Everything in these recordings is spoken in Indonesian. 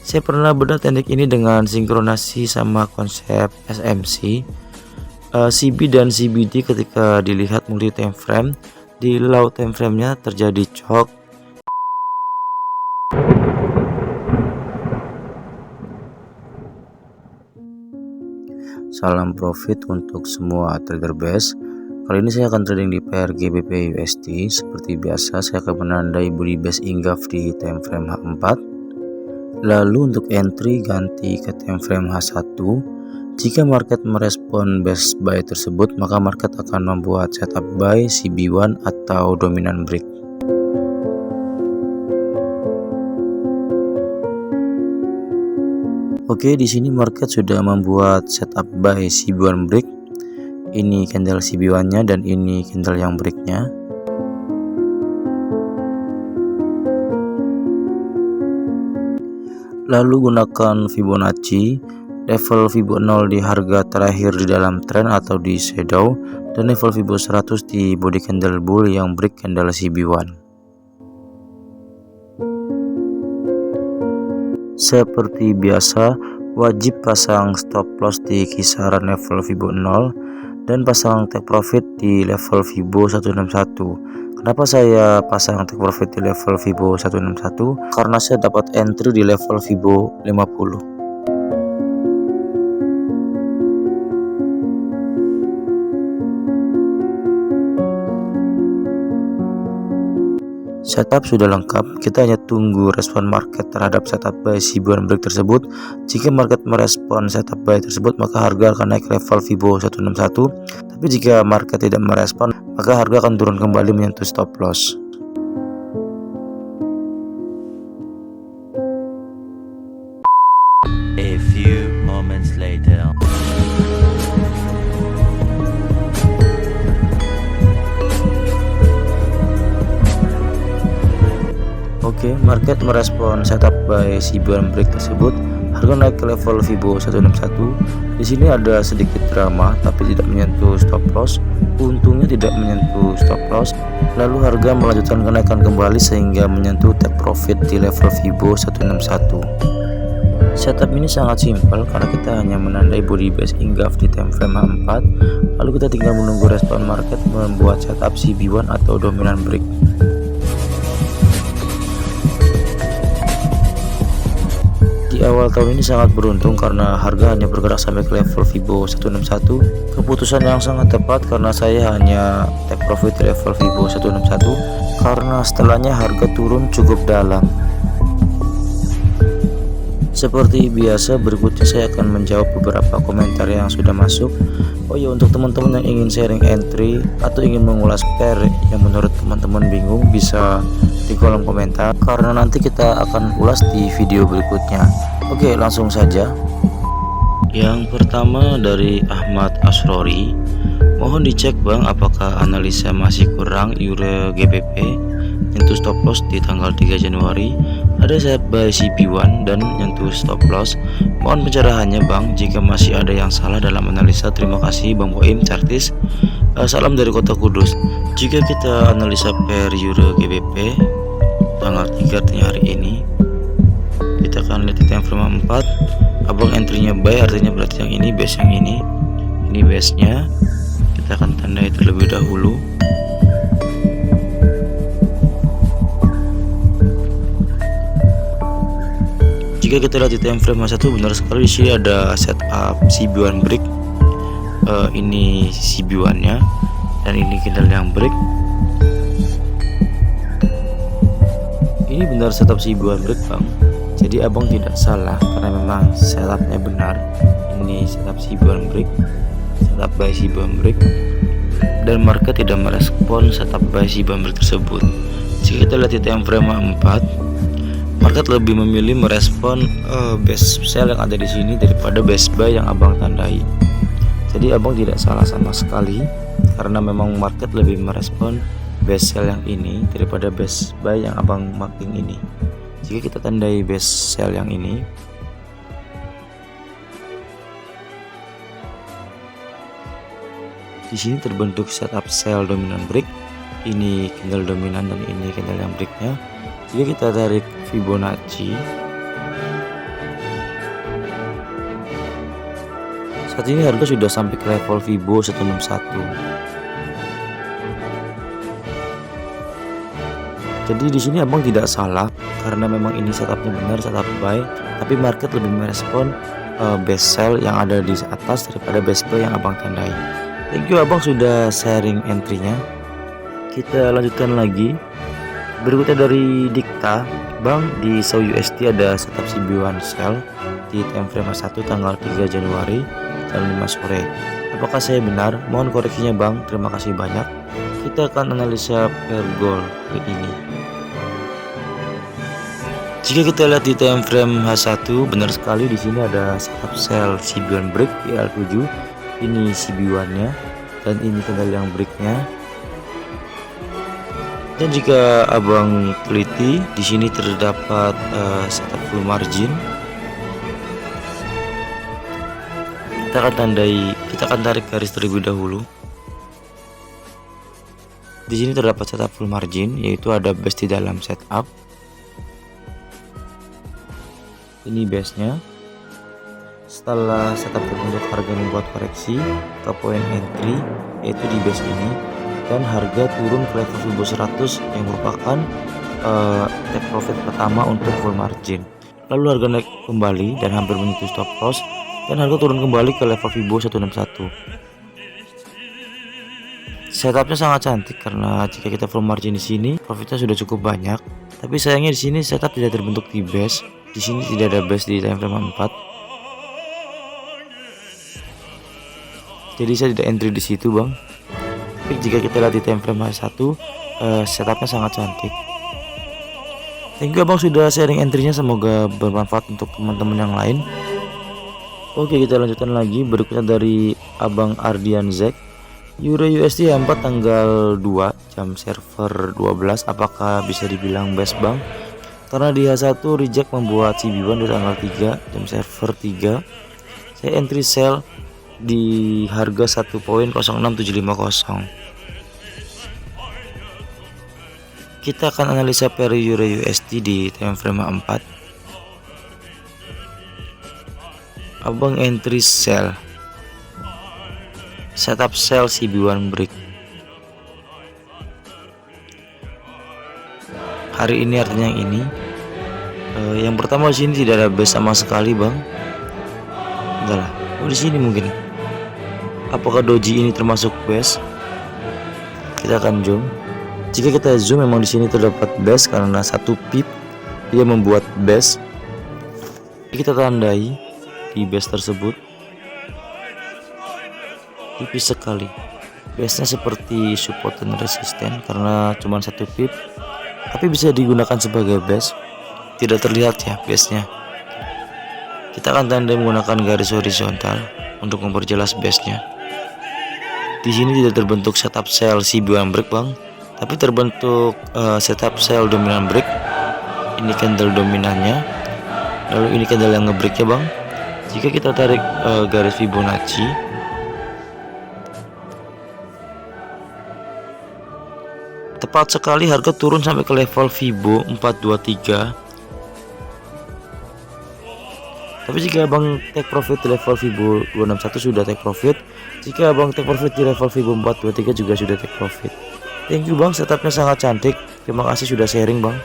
Saya pernah bedah teknik ini dengan sinkronasi sama konsep SMC, CB dan CBD. Ketika dilihat multi time frame, di low time frame-nya terjadi choke. Salam profit untuk semua trader base. Kali ini saya akan trading di pair GBP USD. Seperti biasa saya akan menandai body base Inggaf di time frame H4. Lalu untuk entry ganti ke time frame H1. Jika market merespon best buy tersebut, maka market akan membuat setup buy CB1 atau dominant break. Oke, di sini market sudah membuat setup buy CB1 break. Ini candle CB1-nya dan ini candle yang breaknya. Lalu gunakan Fibonacci, level Fibo 0 di harga terakhir di dalam trend atau di shadow, dan level Fibo 100 di body candle bull yang break candle CB1. Seperti biasa, wajib pasang stop loss di kisaran level Fibo 0 dan pasang take profit di level Fibo 161. Kenapa saya pasang take profit di level Fibo 161? Karena saya dapat entry di level Fibo 50. Setup sudah lengkap, kita hanya tunggu respon market terhadap setup buy CB1 break tersebut. Jika market merespon setup buy tersebut, maka harga akan naik level Fibo 161. Tapi jika market tidak merespon, maka harga akan turun kembali menyentuh stop loss. A few moments later. Oke, market merespon setup buy CB1 break tersebut. Harga naik ke level Fibo 161. Di sini ada sedikit drama tapi tidak menyentuh stop loss. Untungnya tidak menyentuh stop loss. Lalu harga melanjutkan kenaikan kembali sehingga menyentuh take profit di level Fibo 161. Setup ini sangat simpel karena kita hanya menandai body base Inggaf di time frame H4. Lalu kita tinggal menunggu respon market membuat setup CB1 atau dominant break. Di awal tahun ini sangat beruntung karena harga hanya bergerak sampai ke level Fibo 161. Keputusan yang sangat tepat karena saya hanya take profit di level Fibo 161 karena setelahnya harga turun cukup dalam. Seperti biasa, berikutnya saya akan menjawab beberapa komentar yang sudah masuk. Oh ya, untuk teman-teman yang ingin sharing entry atau ingin mengulas pair yang menurut teman-teman bingung, bisa di kolom komentar karena nanti kita akan ulas di video berikutnya. Oke, langsung saja. Yang pertama dari Ahmad Asrori, mohon dicek Bang apakah analisa masih kurang euro GBP nyentuh stop loss di tanggal 3 Januari. Ada set buy CB1 dan nyentuh stop loss. Mohon pencerahannya Bang jika masih ada yang salah dalam analisa. Terima kasih Bang Boim Chartis. Salam dari Kota Kudus. Jika kita analisa pair euro GBP tanggal 3 artinya hari ini, kita akan lihat di time frame 4. Abang entry-nya buy artinya berarti yang ini base, yang ini base-nya. Kita akan tandai terlebih dahulu. Jika kita lihat di time frame H1, benar sekali di sini ada setup CB1 break. Ini CB1-nya dan ini candle yang break. Ini benar setup CB1 break Bang. Jadi abang tidak salah karena memang setupnya benar. Ini setup CB1 break, setup buy CB1 break, dan market tidak merespon setup buy CB1 break tersebut. Jika kita lihat di time frame 4, market lebih memilih merespon best sell yang ada di sini daripada best buy yang abang tandai. Jadi abang tidak salah sama sekali karena memang market lebih merespon best sell yang ini daripada best buy yang abang marking ini. Jika kita tandai best sell yang ini, di sini terbentuk setup sell dominant break. Ini candle dominan dan ini candle yang breaknya. Jika kita tarik Fibonacci, Saat ini harga sudah sampai ke level Vibo 161. Jadi di sini abang tidak salah karena memang ini setupnya benar, setup buy, tapi market lebih merespon best sell yang ada di atas daripada best buy yang abang tandai. Thank you abang sudah sharing entry-nya. Kita lanjutkan lagi. Berikutnya dari Dikta, bang, di SAU USD ada setup CB1 sell di time frame 1 tanggal 3 Januari jam 5 sore. Apakah saya benar? Mohon koreksinya bang, terima kasih banyak. Kita akan analisa per goal ini. Jika kita lihat di time frame H1, benar sekali di sini ada setup sell CB1 break di L7. Ini CB1-nya dan ini kendali yang breaknya. Dan jika abang teliti, di sini terdapat setup full margin. Kita akan tarik garis terlebih dahulu. Di sini terdapat setup full margin, yaitu ada base di dalam setup. Ini base-nya. Setelah setup terbentuk, harga membuat koreksi ke poin entry, yaitu di base ini. Dan harga turun ke level Vibo 100 yang merupakan take profit pertama untuk full margin. Lalu harga naik kembali dan hampir menyentuh stop loss, dan harga turun kembali ke level Vibo 161. Setupnya sangat cantik karena jika kita full margin di sini, profitnya sudah cukup banyak. Tapi sayangnya di sini setup tidak terbentuk di base. Di sini tidak ada base di time frame 4. Jadi saya tidak entry di situ, bang. Tapi jika kita lihat di time frame H1, setupnya sangat cantik. Thank you abang sudah sharing entry-nya, semoga bermanfaat untuk teman-teman yang lain. Oke, kita lanjutkan lagi. Berikutnya dari abang Ardian Zek, Euro USD 4 tanggal 2 jam server 12. Apakah bisa dibilang best bang? Karena di H1 reject membuat CB1 di tanggal 3 jam server 3. Saya entry sell di harga 1.06750. Kita akan analisa per Euro USD di time frame 4. Abang entry sell, setup sell CB1 break. Hari ini artinya yang ini. Yang pertama di sini tidak ada base sama sekali, bang. Enggak lah. Oh, di sini mungkin. Apakah doji ini termasuk base? Kita akan zoom. Jika kita zoom, memang di sini terdapat base karena 1 pip dia membuat base. Kita tandai di base tersebut. Tipis sekali. Base-nya seperti support dan resisten karena cuma 1 pip. Tapi bisa digunakan sebagai base. Tidak terlihat ya base-nya. Kita akan tandai menggunakan garis horizontal untuk memperjelas base-nya. Di sini tidak terbentuk setup sell CB1 break, bang, tapi terbentuk setup sell dominant break. Ini candle dominannya, lalu ini candle yang ngebreaknya, bang. Jika kita tarik garis Fibonacci, tepat sekali harga turun sampai ke level Vibo 423. Tapi jika abang take profit di level Vibo 261 sudah take profit. Jika abang take profit di level Vibo 423 juga sudah take profit. Thank you bang, setupnya sangat cantik. Terima kasih sudah sharing bang.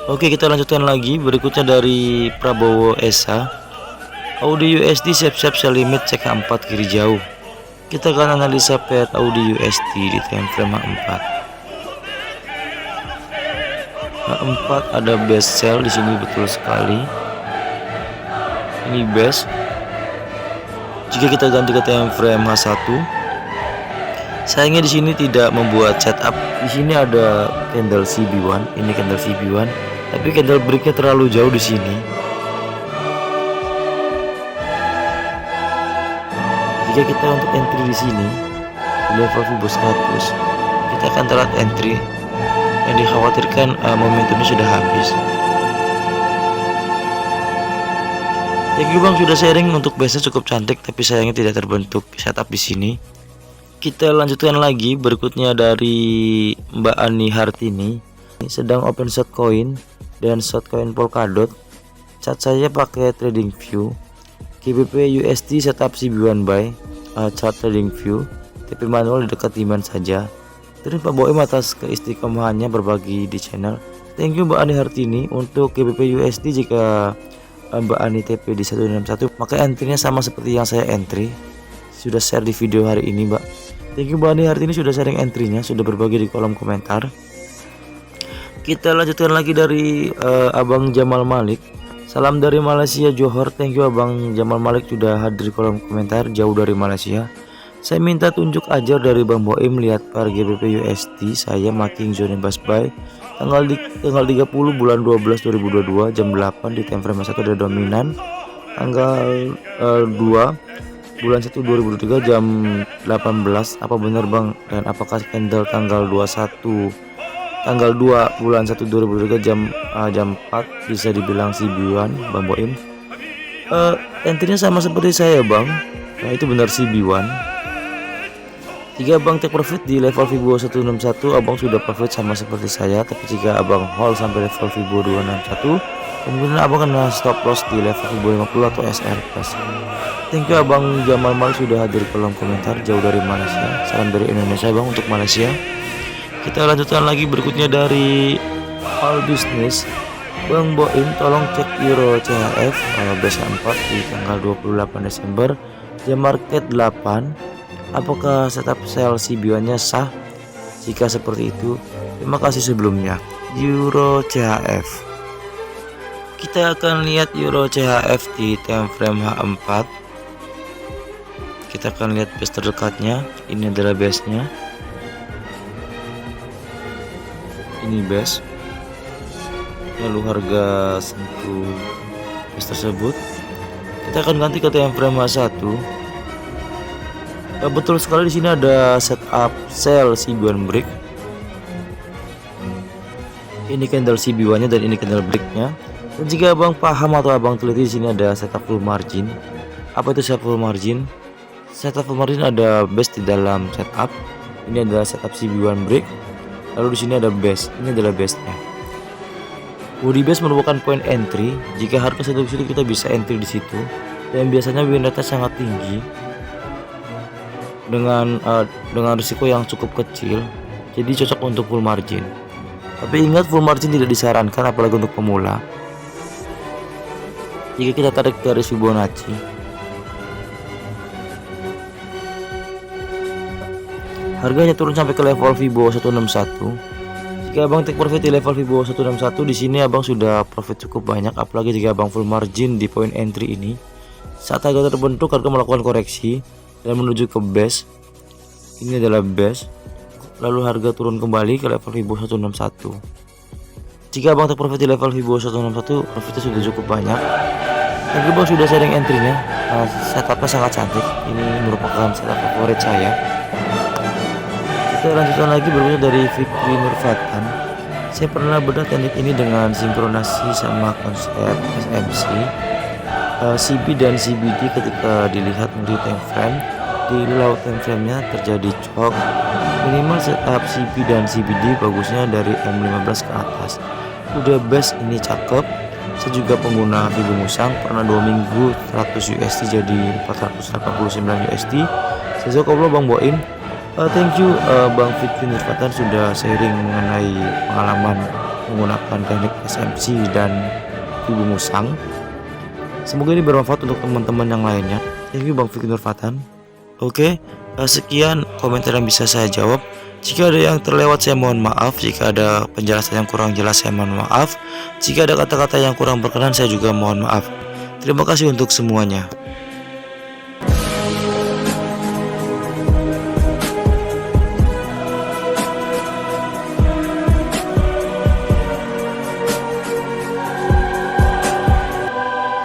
Oke, kita lanjutkan lagi. Berikutnya dari Prabowo Esa, Audi USD siap-siap sell limit cek 4 kiri jauh. Kita akan analisa pair Audi USD di time frame 4. 4 ada best sell di sini, betul sekali. Ini best. Jika kita ganti ke time frame H1, sayangnya di sini tidak membuat setup. Di sini ada candle CB1, ini candle CB1, tapi candle breaknya terlalu jauh di sini. Jika kita untuk entry di sini di level Vibo 100, kita akan telat entry yang dikhawatirkan momentumnya sudah habis. Thank you bang sudah sharing. Untuk base-nya cukup cantik, tapi sayangnya tidak terbentuk setup di sini. Kita lanjutkan lagi. Berikutnya dari Mbak Ani Hartini, ini sedang open short coin dan short coin Polkadot. Cat saya pakai trading view. GBP USD setup CB1 buy, chart trading view, TP manual di dekat demand saja. Terima Pak Boim atas keistiqomahannya berbagi di channel. Thank you Mbak Ani Hartini. Untuk GBP USD, jika Mbak Ani TP di 161, maka entry-nya sama seperti yang saya entry. Sudah share di video hari ini Mbak. Thank you Mbak Ani Hartini sudah sharing entry-nya, sudah berbagi di kolom komentar. Kita lanjutkan lagi dari Abang Jamal Malik. Salam dari Malaysia, Johor. Thank you Abang Jamal Malik sudah hadir di kolom komentar jauh dari Malaysia. Saya minta tunjuk ajar dari Bang Boim lihat par GBP USD saya marking zone bus buy tanggal 30 bulan 12 2022 jam 8 di time frame 1 ada dominan. Tanggal 2 bulan 1 2023 jam 18. Apa benar Bang? Dan apakah candle tanggal 2 bulan 1 2023 jam 4 bisa dibilang CB1 Bang Boim? Entry-nya sama seperti saya Bang. Nah itu benar CB1. Jika Abang take profit di level Fibo 161, Abang sudah profit sama seperti saya. Tapi jika Abang hold sampai level Fibo 261, kemungkinan Abang kena stop loss di level Fibo 50 atau SR plus. Thank you Abang Jamal Malik sudah hadir di kolom komentar jauh dari Malaysia. Salam dari Indonesia Bang untuk Malaysia. Kita lanjutkan lagi berikutnya dari All Business. Bang Boim tolong cek Euro CHF base 4 di tanggal 28 Desember jam market 8. Apakah setup sell CB1 nya sah? Jika seperti itu, terima kasih sebelumnya. Euro CHF. Kita akan lihat Euro CHF di time frame H4. Kita akan lihat base terdekatnya. Ini adalah base nya. Ini base, lalu harga sentuh base tersebut. Kita akan ganti ke time frame H1. Betul sekali, di sini ada setup sell CB1 break. Ini candle CB1 nya dan ini candle break nya. Dan jika Abang paham atau Abang teliti, di sini ada setup full margin. Apa itu setup full margin? Setup full margin ada base di dalam setup. Ini adalah setup CB1 break. Lalu di sini ada base, ini adalah base-nya. Body base merupakan point entry. Jika harga sedang situ kita bisa entry di situ. Dan biasanya win rate sangat tinggi dengan risiko yang cukup kecil. Jadi cocok untuk full margin. Tapi ingat, full margin tidak disarankan apalagi untuk pemula. Jika kita tarik garis Fibonacci, harganya turun sampai ke level Fibo 161. Jika Abang take profit di level Fibo 161, di sini Abang sudah profit cukup banyak. Apalagi jika Abang full margin di point entry ini. Saat harga terbentuk, harga melakukan koreksi dan menuju ke base. Ini adalah base. Lalu harga turun kembali ke level Fibo 161. Jika Abang take profit di level Fibo 161, profitnya sudah cukup banyak. Dan Abang sudah sharing entry-nya. Setupnya sangat cantik. Ini merupakan setup favorit saya. Kita lanjutkan lagi berikutnya dari Fikri Nurfatan. Saya pernah bedah teknik ini dengan sinkronasi sama konsep SMC, CB dan CBD. Ketika dilihat melalui time frame, di low time frame nya terjadi chok. Minimal setup CB dan CBD bagusnya dari M15 ke atas. Udah base ini cakep. Saya juga pengguna Fibo Musang, pernah 2 minggu 100 USD jadi 489 USD. Saya coba Bang Boim. Thank you Bang Fikri Nurfatan sudah sharing mengenai pengalaman menggunakan teknik SMC dan Fibo Musang. Semoga ini bermanfaat untuk teman-teman yang lainnya. Thank you Bang Fikri Nurfatan. Oke, sekian komentar yang bisa saya jawab. Jika ada yang terlewat saya mohon maaf. Jika ada penjelasan yang kurang jelas saya mohon maaf. Jika ada kata-kata yang kurang berkenan saya juga mohon maaf. Terima kasih untuk semuanya.